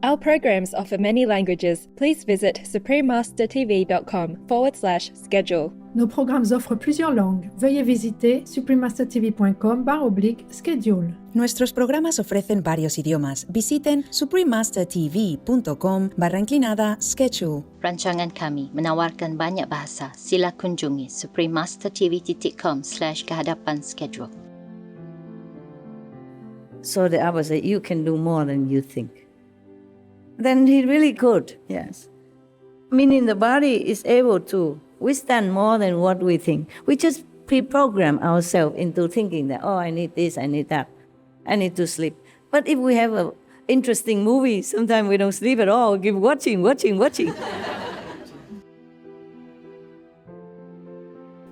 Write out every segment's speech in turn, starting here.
Our programs offer many languages. Please visit suprememastertv.com/schedule. Nos programmes offrent plusieurs langues. Veuillez visiter suprememastertv.com/schedule. Nuestros programas ofrecen varios idiomas. Visiten suprememastertv.com/schedule. Rancangan kami menawarkan banyak bahasa. Sila kunjungi suprememastertv.com/kehadapan schedule. So the Abba said, you can do more than you think. Then he really could, yes. Meaning the body is able to withstand more than what we think. We just pre-program ourselves into thinking that, I need this, I need that, I need to sleep. But if we have an interesting movie, sometimes we don't sleep at all, we keep watching.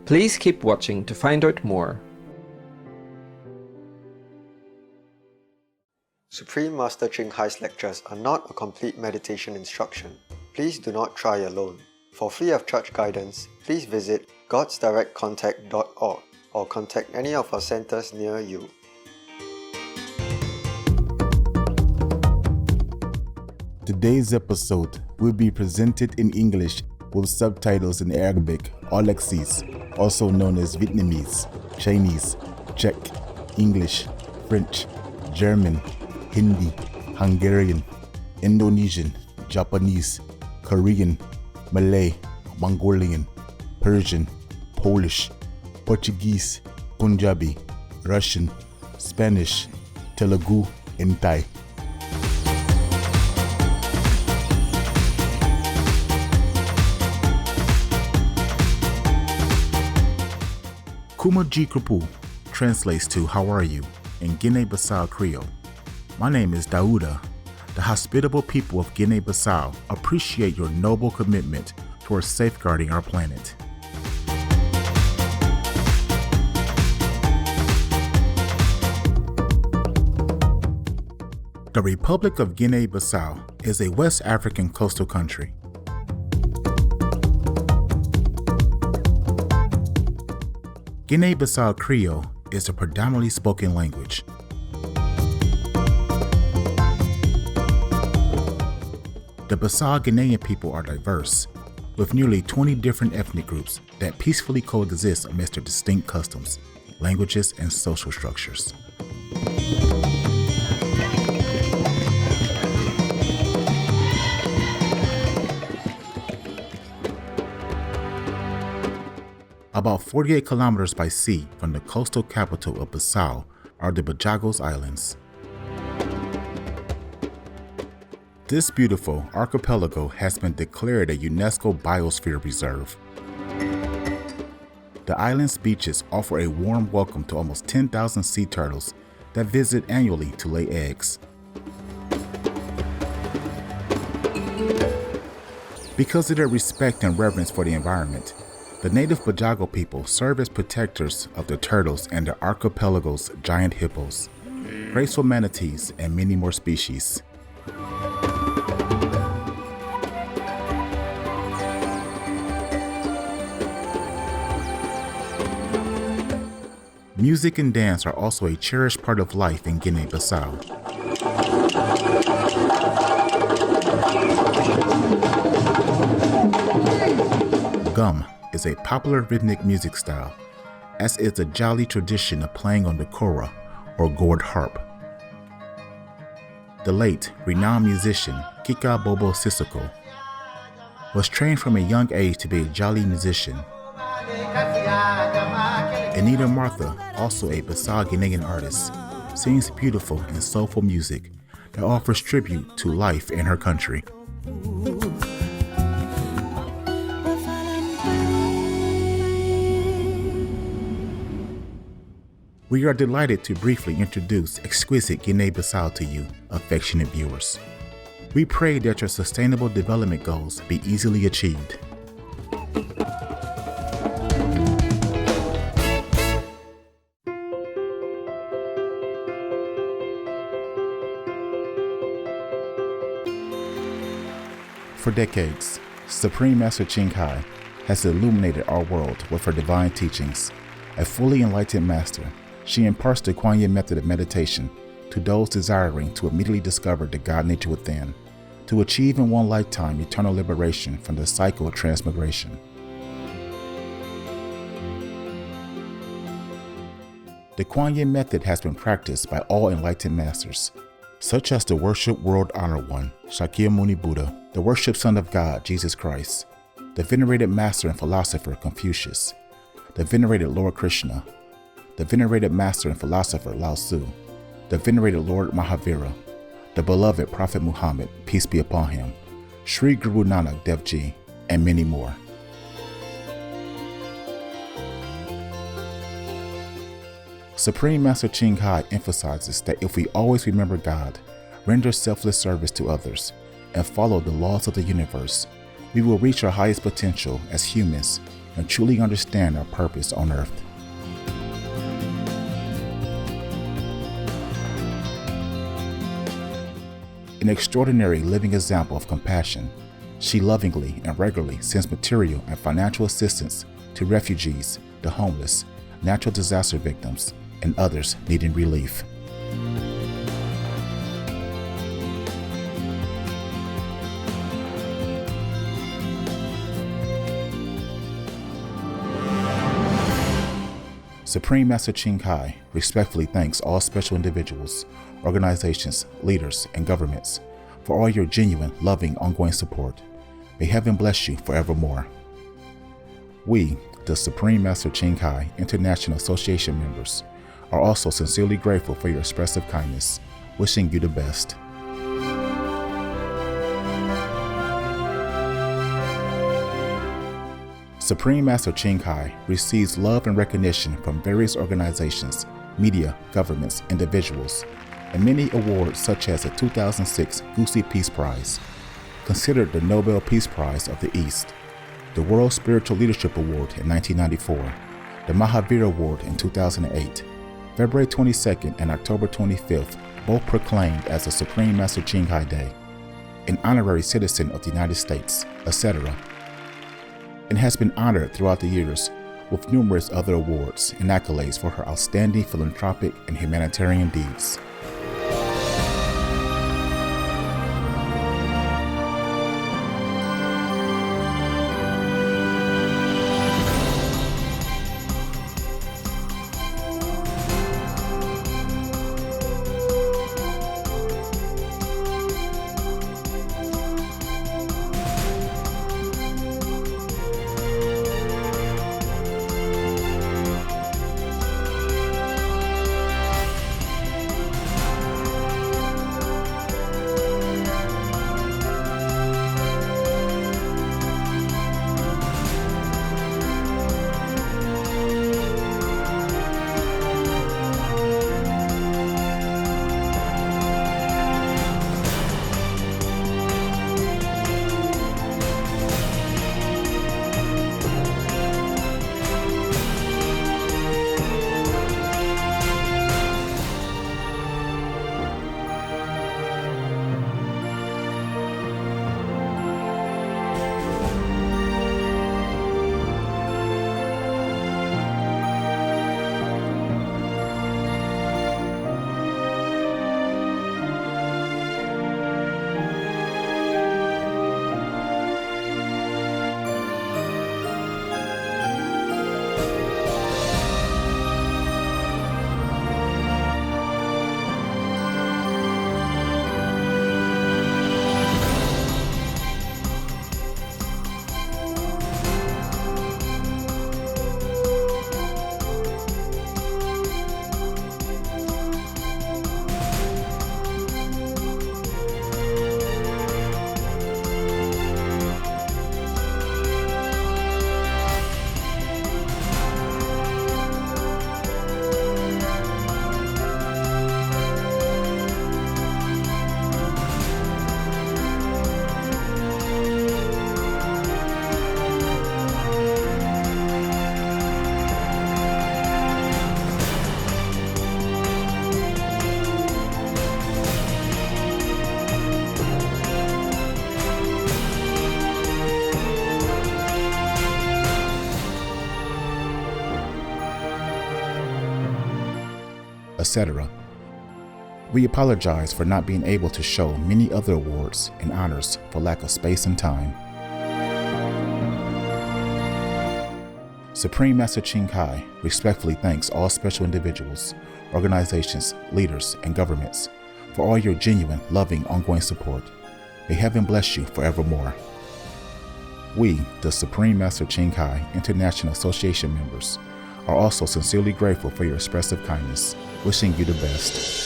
Please keep watching to find out more. Supreme Master Ching Hai's lectures are not a complete meditation instruction. Please do not try alone. For free of charge guidance, please visit godsdirectcontact.org or contact any of our centers near you. Today's episode will be presented in English with subtitles in Arabic or Lexis, also known as Vietnamese, Chinese, Czech, English, French, German, Hindi, Hungarian, Indonesian, Japanese, Korean, Malay, Mongolian, Persian, Polish, Portuguese, Punjabi, Russian, Spanish, Telugu, and Thai. Kumaji Krapu translates to "How are you?" in Guinea-Bissau Creole. My name is Dauda. The hospitable people of Guinea-Bissau appreciate your noble commitment towards safeguarding our planet. The Republic of Guinea-Bissau is a West African coastal country. Guinea-Bissau Creole is a predominantly spoken language. The Bissau Guinean people are diverse, with nearly 20 different ethnic groups that peacefully coexist amidst their distinct customs, languages, and social structures. About 48 kilometers by sea from the coastal capital of Bissau are the Bajagos Islands. This beautiful archipelago has been declared a UNESCO Biosphere Reserve. The island's beaches offer a warm welcome to almost 10,000 sea turtles that visit annually to lay eggs. Because of their respect and reverence for the environment, the native Bajago people serve as protectors of the turtles and the archipelago's giant hippos, graceful manatees, and many more species. Music and dance are also a cherished part of life in Guinea-Bissau. Gum is a popular rhythmic music style, as is the jolly tradition of playing on the kora, or gourd harp. The late, renowned musician Kika Bobo Sissoko was trained from a young age to be a jolly musician. Anita Martha, also a Bissau Guinean artist, sings beautiful and soulful music that offers tribute to life in her country. We are delighted to briefly introduce exquisite Guinea-Bissau to you, affectionate viewers. We pray that your sustainable development goals be easily achieved. For decades, Supreme Master Ching Hai has illuminated our world with her divine teachings. A fully enlightened master, she imparts the Kuan Yin method of meditation to those desiring to immediately discover the God nature within to achieve in one lifetime eternal liberation from the cycle of transmigration. The Kuan Yin method has been practiced by all enlightened masters, such as the worship world honored one, Shakyamuni Buddha, the worship Son of God, Jesus Christ, the venerated master and philosopher, Confucius, the venerated Lord Krishna, the venerated master and philosopher, Lao Tzu, the venerated Lord Mahavira, the beloved Prophet Muhammad, peace be upon him, Sri Guru Nanak Dev Ji, and many more. Supreme Master Ching Hai emphasizes that if we always remember God, render selfless service to others, and follow the laws of the universe, we will reach our highest potential as humans and truly understand our purpose on earth. An extraordinary living example of compassion, she lovingly and regularly sends material and financial assistance to refugees, the homeless, natural disaster victims, and others needing relief. Supreme Master Ching Hai respectfully thanks all special individuals, organizations, leaders, and governments for all your genuine, loving, ongoing support. May heaven bless you forevermore. We, the Supreme Master Ching Hai International Association members, are also sincerely grateful for your expressive kindness, wishing you the best. Supreme Master Ching Hai receives love and recognition from various organizations, media, governments, individuals, and many awards such as the 2006 Gusi Peace Prize, considered the Nobel Peace Prize of the East, the World Spiritual Leadership Award in 1994, the Mahavir Award in 2008, February 22nd and October 25th, both proclaimed as the Supreme Master Ching Hai Day, an honorary citizen of the United States, etc., and has been honored throughout the years with numerous other awards and accolades for her outstanding philanthropic and humanitarian deeds. etc. We apologize for not being able to show many other awards and honors for lack of space and time. Supreme Master Ching Hai respectfully thanks all special individuals, organizations, leaders, and governments for all your genuine, loving, ongoing support. May heaven bless you forevermore. We, the Supreme Master Ching Hai International Association members, are also sincerely grateful for your expressive kindness, wishing you the best.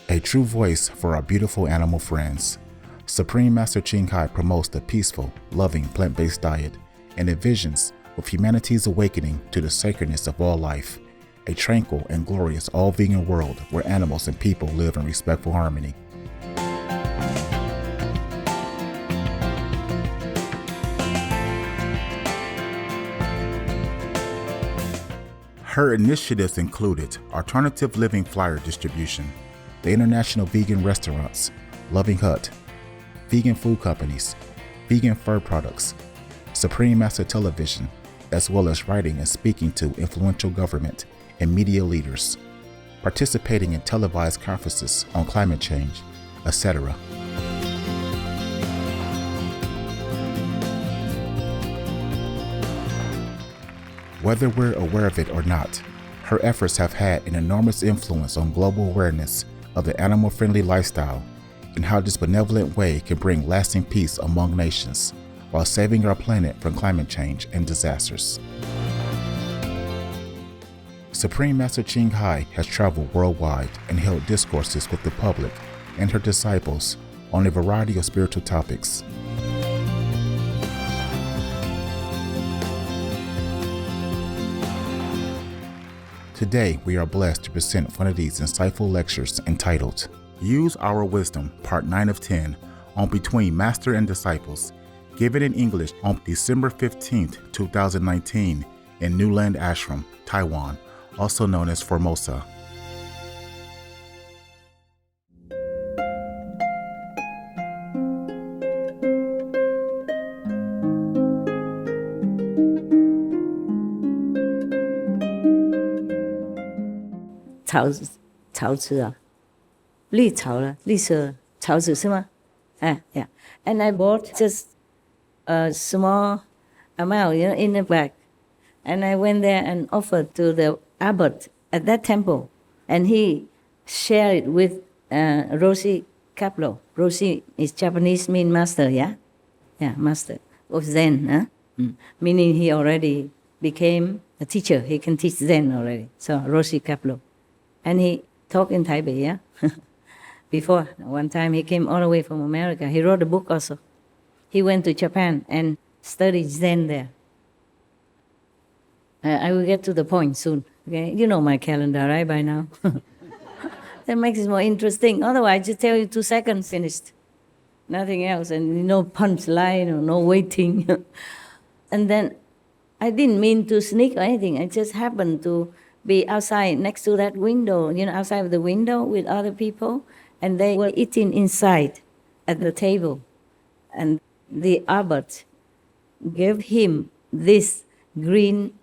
A true voice for our beautiful animal friends. Supreme Master Ching Hai promotes the peaceful, loving, plant-based diet and envisions of humanity's awakening to the sacredness of all life, a tranquil and glorious all-vegan world where animals and people live in respectful harmony. Her initiatives included alternative living flyer distribution, the International Vegan Restaurants, Loving Hut, vegan food companies, vegan fur products, Supreme Master Television, as well as writing and speaking to influential government and media leaders, participating in televised conferences on climate change, etc. Whether we're aware of it or not, her efforts have had an enormous influence on global awareness of the animal-friendly lifestyle and how this benevolent way can bring lasting peace among nations while saving our planet from climate change and disasters. Supreme Master Ching Hai has traveled worldwide and held discourses with the public and her disciples on a variety of spiritual topics. Today, we are blessed to present one of these insightful lectures entitled, Use Our Wisdom, Part 9 of 10, on Between Master and Disciples, given in English on December 15, 2019, in Newland Ashram, Taiwan, also known as Formosa. Yeah. And I bought just a small amount, in the bag. And I went there and offered to the abbot at that temple. And he shared it with Roshi Kaplo. Roshi is Japanese, mean master, yeah? Yeah, master of Zen, huh? Meaning he already became a teacher. He can teach Zen already. So Roshi Kaplo. And he talked in Taipei, yeah? Before, one time he came all the way from America. He wrote a book also. He went to Japan and studied Zen there. I will get to the point soon. Okay? You know my calendar, right, by now? That makes it more interesting. Otherwise, I just tell you 2 seconds, finished. Nothing else, and no punchline or no waiting. And then I didn't mean to sneak or anything. I just happened to be outside next to that window, outside of the window with other people, and they were eating inside at the table. And the abbot gave him this green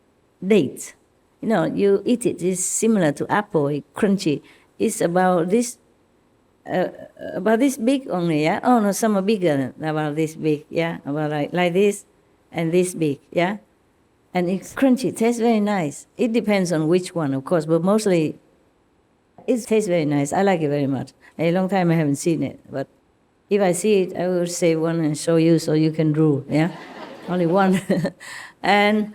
date. You eat it. It's similar to apple, it's crunchy. It's about this big only, yeah? Oh, no, some are bigger than about this big, yeah? About like this and this big, yeah? And it's crunchy, it tastes very nice. It depends on which one, of course, but mostly it tastes very nice. I like it very much. A long time I haven't seen it, but if I see it, I will save one and show you so you can drool, yeah? Only one. And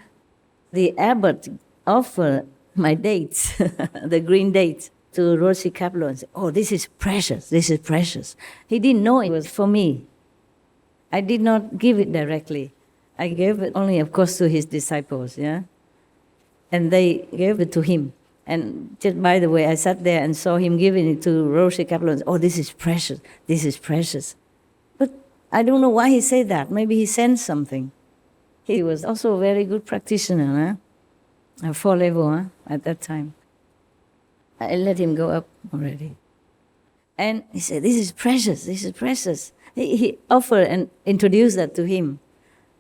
the abbot offered my dates, the green dates, to Roshi Kaplo and said, oh, this is precious, this is precious. He didn't know it was for me. I did not give it directly. I gave it only, of course, to his disciples, yeah? And they gave it to him. And just by the way, I sat there and saw him giving it to Roshi Kaplo and said, oh, this is precious, this is precious. But I don't know why he said that. Maybe he sensed something. He was also a very good practitioner, huh? A 4 level, huh? At that time. I let him go up already. And he said, this is precious, this is precious. He offered and introduced that to him.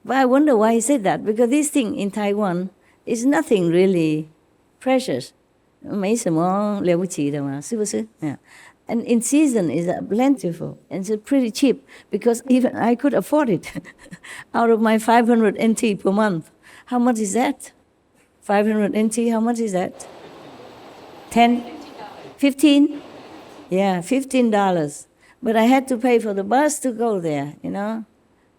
But I wonder why he said that, because this thing in Taiwan is nothing really precious. 没什么了不起的嘛，是不是？ Yeah. And in season is plentiful and it's pretty cheap because even I could afford it out of my 500 NT per month. How much is that? 500 NT, how much is that? 10? 15? Yeah, $15. But I had to pay for the bus to go there, you know,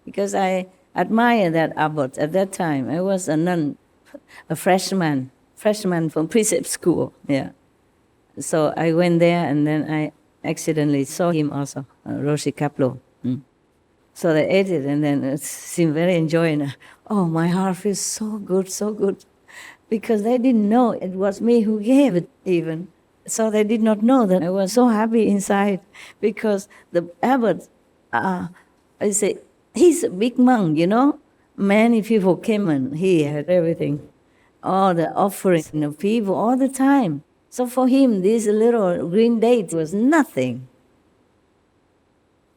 because I admired that abbot at that time. I was a nun, a freshman from precept school, yeah. So I went there and then I accidentally saw him also, Roshi Kaplo. So they ate it and then it seemed very enjoying. Oh, my heart feels so good, so good. Because they didn't know it was me who gave it even. So they did not know that I was so happy inside because the abbot, I say, he's a big monk, you know. Many people came and he had everything. All the offerings of people all the time. So for him, this little green date was nothing.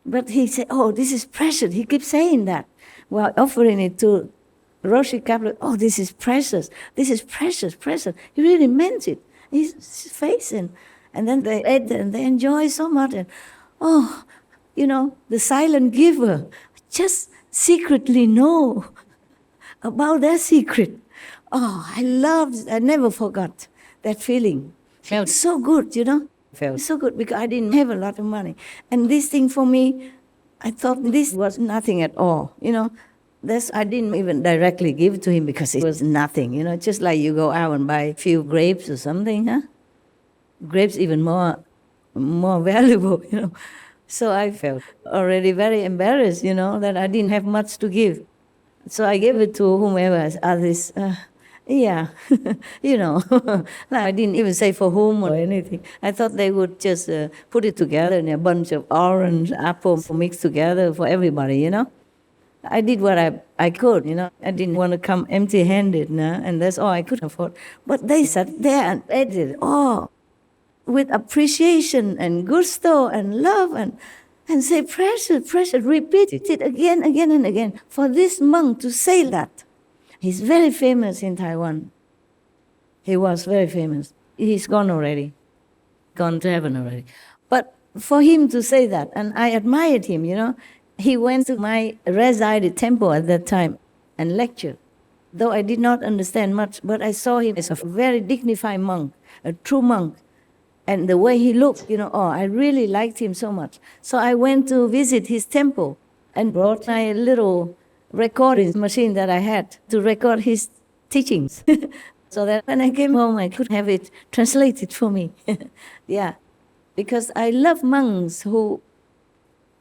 But he said, oh, this is precious. He keeps saying that while offering it to Roshi Kaplan. Oh, this is precious. This is precious, precious. He really meant it. His face and then they ate and they enjoy so much. And oh, you know, the silent giver just secretly know about their secret. Oh, I never forgot that feeling. Felt so good, you know. Felt so good because I didn't have a lot of money. And this thing for me, I thought this was nothing at all, you know. I didn't even directly give it to him because it was nothing, you know, just like you go out and buy a few grapes or something, huh? Grapes even more valuable, you know. So I felt already very embarrassed, you know, that I didn't have much to give. So I gave it to whomever others. Yeah, you know, I didn't even say for whom or anything. I thought they would just put it together in a bunch of orange, apple mixed together for everybody, you know. I did what I could, you know. I didn't want to come empty-handed, no? And that's all I could afford. But they sat there and ate it all with appreciation and gusto and love and say, precious, precious, repeat it again and again. For this monk to say that, he's very famous in Taiwan. He was very famous. He's gone already, gone to heaven already. But for him to say that, and I admired him, you know, he went to my resided temple at that time and lectured. Though I did not understand much, but I saw him as a very dignified monk, a true monk. And the way he looked, you know, oh, I really liked him so much. So I went to visit his temple and brought my little recording machine that I had to record his teachings. So that when I came home, I could have it translated for me. Yeah, because I love monks who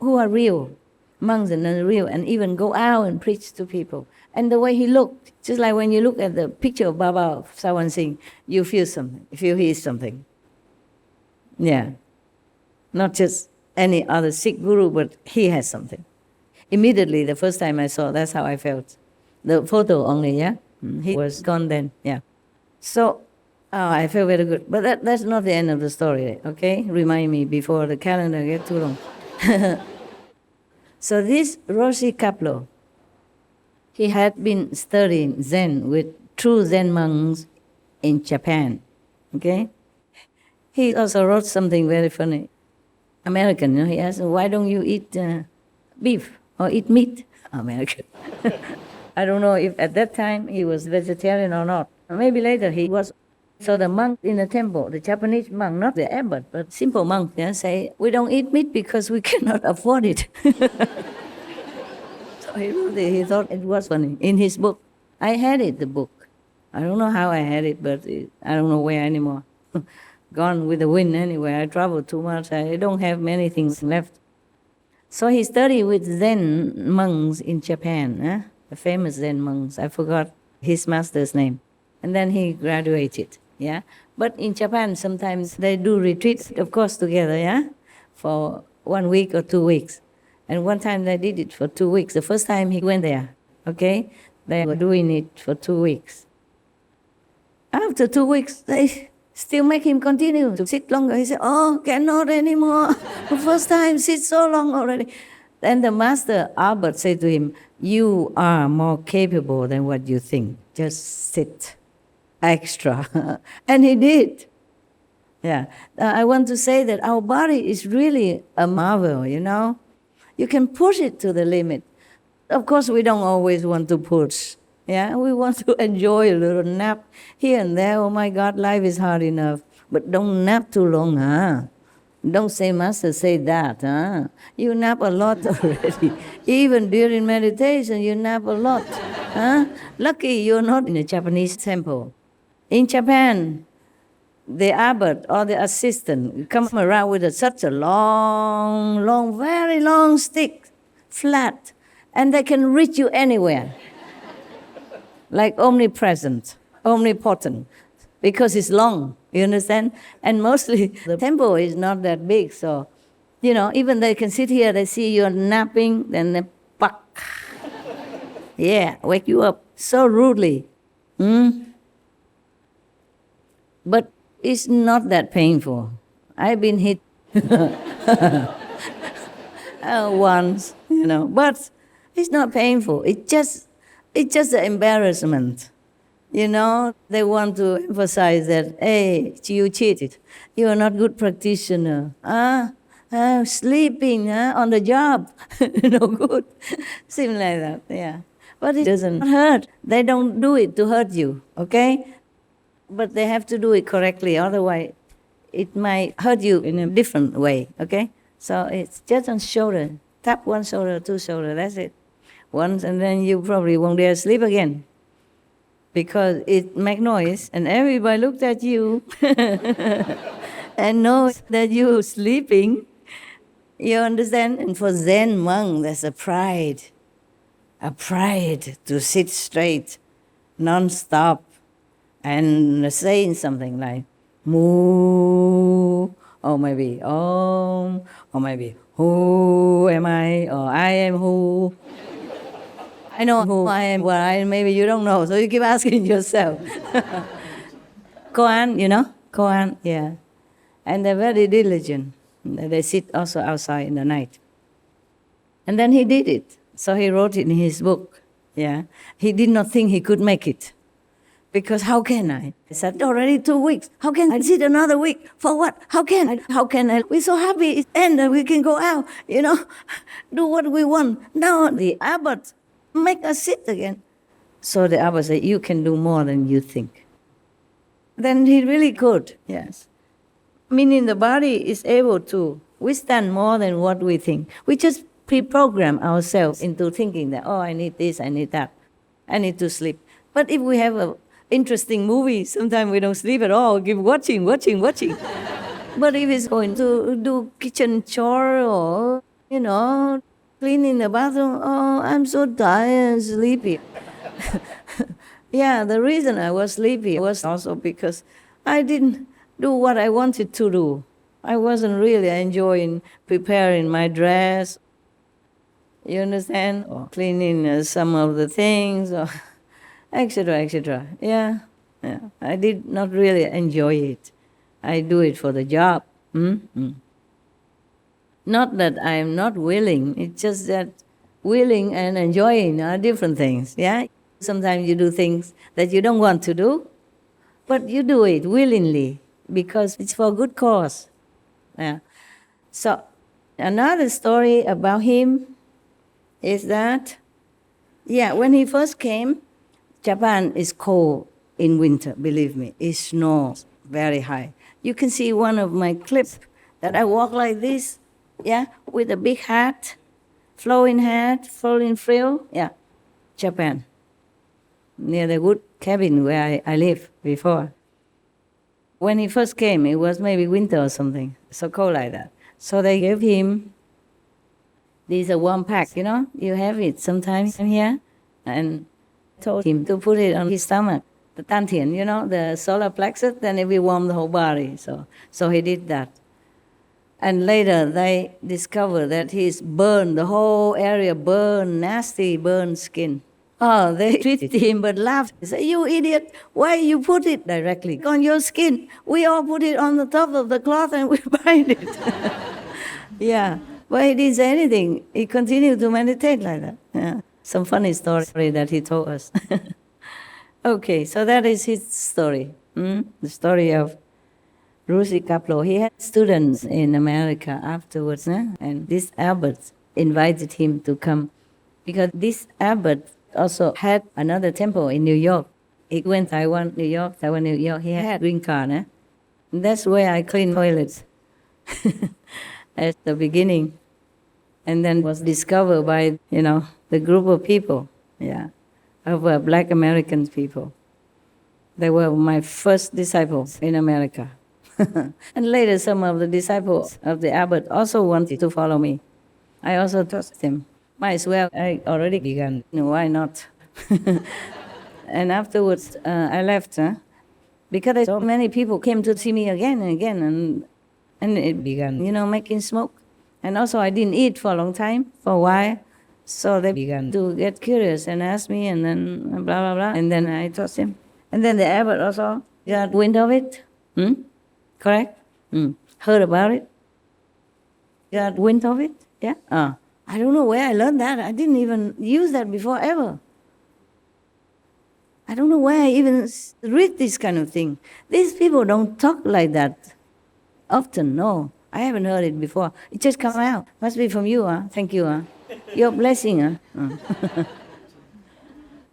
are real. Monks and real, and even go out and preach to people. And the way he looked, just like when you look at the picture of Baba Sawan Singh, you feel something, you feel he is something. Yeah. Not just any other Sikh guru, but he has something. Immediately, the first time I saw, that's how I felt. The photo only, yeah? He was gone then, yeah. So, I feel very good. But that's not the end of the story, okay? Remind me before the calendar gets too long. So this Roshi Kaplo, he had been studying Zen with true Zen monks in Japan, okay? He also wrote something very funny. American, you know, he asked, why don't you eat beef or eat meat? American. I don't know if at that time he was vegetarian or not. Maybe later he was. So the monk in the temple, the Japanese monk, not the abbot, but simple monk, yeah, say, we don't eat meat because we cannot afford it. So he thought it was funny. In his book, I had it, the book. I don't know how I had it, but I don't know where anymore. Gone with the wind anyway. I traveled too much. I don't have many things left. So he studied with Zen monks in Japan, the famous Zen monks. I forgot his master's name. And then he graduated, yeah. But in Japan, sometimes they do retreats, of course, together, yeah, for 1 week or 2 weeks. And one time they did it for 2 weeks. The first time he went there, okay, they were doing it for 2 weeks. After 2 weeks, they still make him continue to sit longer. He said, oh, cannot anymore. The first time, sit so long already. Then the master abbot said to him, you are more capable than what you think. Just sit extra. And he did. Yeah. I want to say that our body is really a marvel, you know. You can push it to the limit. Of course, we don't always want to push. Yeah, we want to enjoy a little nap here and there. Oh my God, life is hard enough. But don't nap too long, huh? Don't say, Master, say that, huh? You nap a lot already. Even during meditation, you nap a lot, huh? Lucky you're not in a Japanese temple. In Japan, the abbot or the assistant come around with such a long, very long stick, flat, and they can reach you anywhere. Like omnipresent, omnipotent, because it's long, you understand? And mostly the temple is not that big, so, you know, even they can sit here, they see you're napping, then they puck. Yeah, wake you up so rudely. But it's not that painful. I've been hit once, you know, but it's not painful. It's just an embarrassment. You know, they want to emphasize that, hey, you cheated. You are not good practitioner. Sleeping on the job. No good. Something like that, yeah. But it doesn't hurt. They don't do it to hurt you, okay? But they have to do it correctly, otherwise it might hurt you in a different way, okay? So it's just on shoulder. Tap one shoulder, two shoulder, that's it. Once, and then you probably won't dare sleep again because it makes noise, and everybody looked at you and knows that you're sleeping. You understand? And for Zen monk, there's a pride to sit straight, non-stop, and saying something like moo, or maybe om, or maybe who am I, or I am who. I know who I am, well, maybe you don't know, so you keep asking yourself. Koan, you know? Koan, yeah. And they're very diligent. They sit also outside in the night. And then he did it. So he wrote it in his book, yeah. He did not think he could make it. Because how can I? He said, already 2 weeks. How can I sit another week? For what? How can I? We're so happy it's end and we can go out, you know, do what we want. Now the abbot make us sit again. So the abbot said, you can do more than you think. Then he really could, yes. Meaning the body is able to withstand more than what we think. We just pre-program ourselves into thinking that, oh, I need this, I need that, I need to sleep. But if we have an interesting movie, sometimes we don't sleep at all, keep watching. But if it's going to do kitchen chore or, you know, cleaning the bathroom, oh, I'm so tired and sleepy. Yeah, the reason I was sleepy was also because I didn't do what I wanted to do. I wasn't really enjoying preparing my dress, you understand, or cleaning some of the things, or etc. Yeah. I did not really enjoy it. I do it for the job. Not that I am not willing, it's just that willing and enjoying are different things, yeah? Sometimes you do things that you don't want to do, but you do it willingly because it's for a good cause. Yeah. So another story about him is that, when he first came, Japan is cold in winter, believe me. It snows very high. You can see one of my clips that I walk like this, with a big hat, flowing frill, Japan, near the wood cabin where I lived before. When he first came, it was maybe winter or something, so cold like that. So they gave him this warm pack, you know, you have it sometimes here, and told him to put it on his stomach, the dantian, you know, the solar plexus, then it will warm the whole body. So he did that. And later they discovered that he's burned, the whole area burned, nasty burned skin. Oh, they treated him but laughed. They said, you idiot, why you put it directly on your skin? We all put it on the top of the cloth and we bind it. Yeah, but he didn't say anything. He continued to meditate like that. Yeah. Some funny story that he told us. Okay, so that is his story. The story of Rusi Kaplo, he had students in America afterwards, and this abbot invited him to come because this abbot also had another temple in New York. He went Taiwan, New York, Taiwan, New York. He had green card. That's where I cleaned toilets at the beginning. And then was discovered by, the group of people, of Black American people. They were my first disciples in America. And later, some of the disciples of the abbot also wanted to follow me. I also taught them. Might as well, I already began. Why not? And afterwards, I left, because so many people came to see me again and again, and it began, making smoke. And also, I didn't eat for a long time, for a while. So they began to get curious and ask me, and then blah, blah, blah. And then I taught them. And then the abbot also got wind of it. Correct? Heard about it? Got wind of it? Yeah? I don't know where I learned that. I didn't even use that before ever. I don't know where I even read this kind of thing. These people don't talk like that often, no. I haven't heard it before. It just come out. Must be from you, Thank you, Your blessing,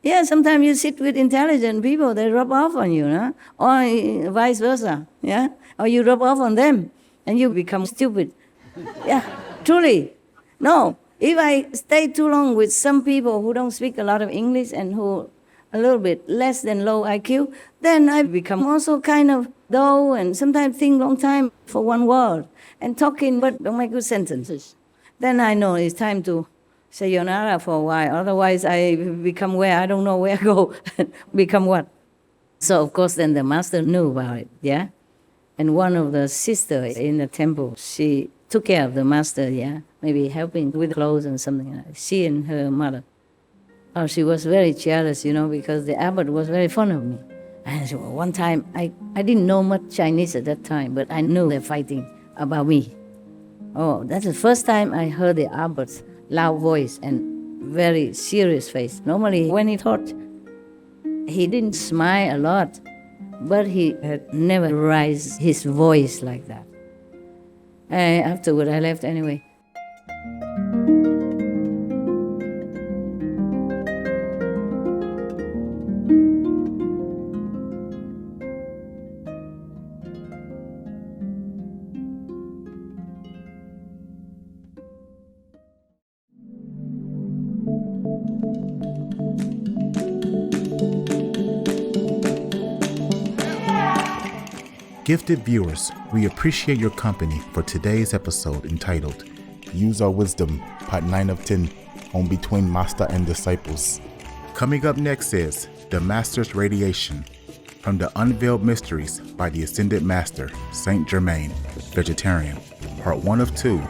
Yeah, sometimes you sit with intelligent people, they rub off on you, or vice versa, yeah? Or you rub off on them, and you become stupid. Yeah, truly. No, if I stay too long with some people who don't speak a lot of English and who a little bit less than low IQ, then I become also kind of dull and sometimes think long time for one word and talking but don't make good sentences. Then I know it's time to sayonara for a while. Otherwise, I become where I don't know where to go. Become what? So, of course, then the master knew about it, yeah? And one of the sisters in the temple, she took care of the master, yeah? Maybe helping with clothes and something like that. She and her mother. Oh, she was very jealous, because the abbot was very fond of me. And so one time, I didn't know much Chinese at that time, but I knew they're fighting about me. Oh, that's the first time I heard the abbot's loud voice and very serious face. Normally, when he taught, he didn't smile a lot, but he had never raised his voice like that. Afterward, I left anyway. Gifted viewers, we appreciate your company for today's episode entitled Use Our Wisdom, Part 9 of 10, on Between Master and Disciples. Coming up next is The Master's Radiation, from the Unveiled Mysteries by the Ascended Master, Saint Germain, Vegetarian, Part 1 of 2,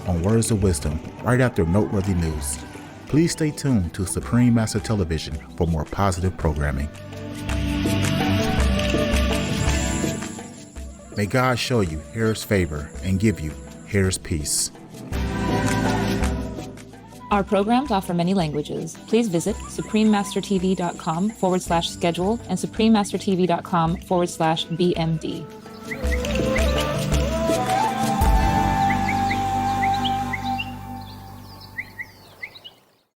on Words of Wisdom, right after noteworthy news. Please stay tuned to Supreme Master Television for more positive programming. May God show you His favor and give you His peace. Our programs offer many languages. Please visit suprememastertv.com/schedule and suprememastertv.com/BMD.